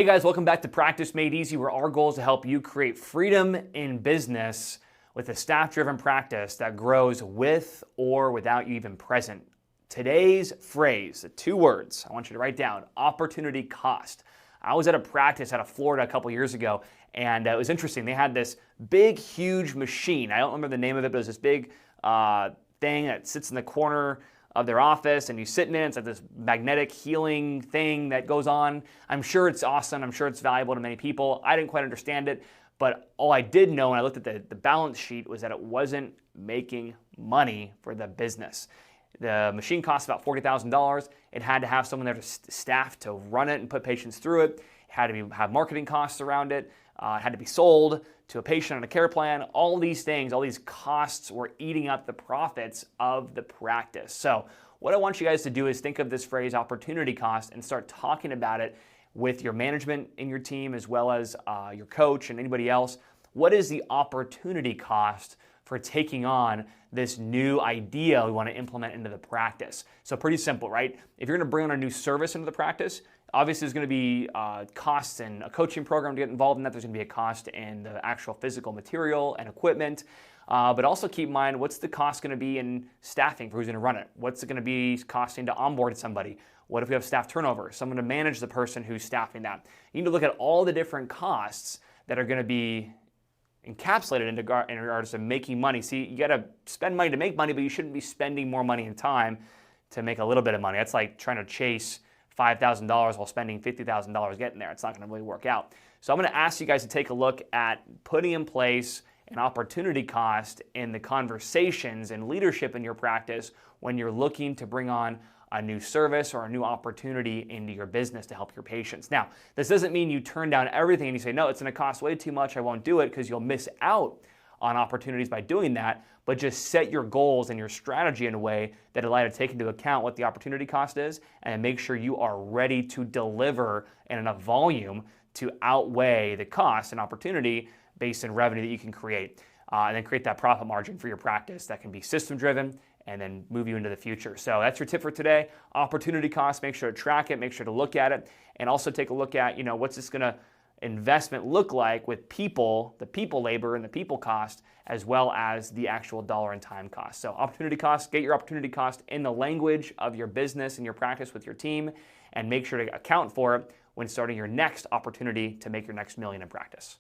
Hey guys, welcome back to Practice Made Easy, where our goal is to help you create freedom in business with a staff-driven practice that grows with or without you even present. Today's phrase, 2 words, I want you to write down: opportunity cost. I was at a practice out of Florida a couple years ago, and it was interesting. They had this big, huge machine. I don't remember the name of it, but it was this big thing that sits in the corner of their office, and you sit in it. It's like this magnetic healing thing that goes on. I'm sure it's awesome. I'm sure it's valuable to many people. I didn't quite understand it, but all I did know when I looked at the balance sheet was that it wasn't making money for the business. The machine cost about $40,000. It had to have someone there to staff to run it and put patients through it. It had to have marketing costs around it. It had to be sold to a patient on a care plan. All these things, all these costs were eating up the profits of the practice. So what I want you guys to do is think of this phrase opportunity cost and start talking about it with your management in your team, as well as your coach and anybody else. What is the opportunity cost for taking on this new idea we want to implement into the practice? So pretty simple, right? If you're going to bring on a new service into the practice, obviously there's going to be costs in a coaching program to get involved in that. There's going to be a cost in the actual physical material and equipment. But also keep in mind, what's the cost going to be in staffing for who's going to run it? What's it going to be costing to onboard somebody? What if we have staff turnover? Someone to manage the person who's staffing that. You need to look at all the different costs that are going to be encapsulated in regards to making money. See, you got to spend money to make money, but you shouldn't be spending more money and time to make a little bit of money. That's like trying to chase $5,000 while spending $50,000 getting there. It's not going to really work out. So I'm going to ask you guys to take a look at putting in place an opportunity cost in the conversations and leadership in your practice when you're looking to bring on a new service or a new opportunity into your business to help your patients. Now, this doesn't mean you turn down everything and you say, no, it's going to cost way too much, I won't do it, because you'll miss out on opportunities by doing that. But just set your goals and your strategy in a way that allow you to take into account what the opportunity cost is and make sure you are ready to deliver in enough volume to outweigh the cost and opportunity based in revenue that you can create. And then create that profit margin for your practice that can be system driven and then move you into the future. So that's your tip for today. Opportunity cost, make sure to track it, make sure to look at it, and also take a look at, what's this going to investment look like with people, the people labor and the people cost, as well as the actual dollar and time cost. So opportunity cost, get your opportunity cost in the language of your business and your practice with your team, and make sure to account for it when starting your next opportunity to make your next million in practice.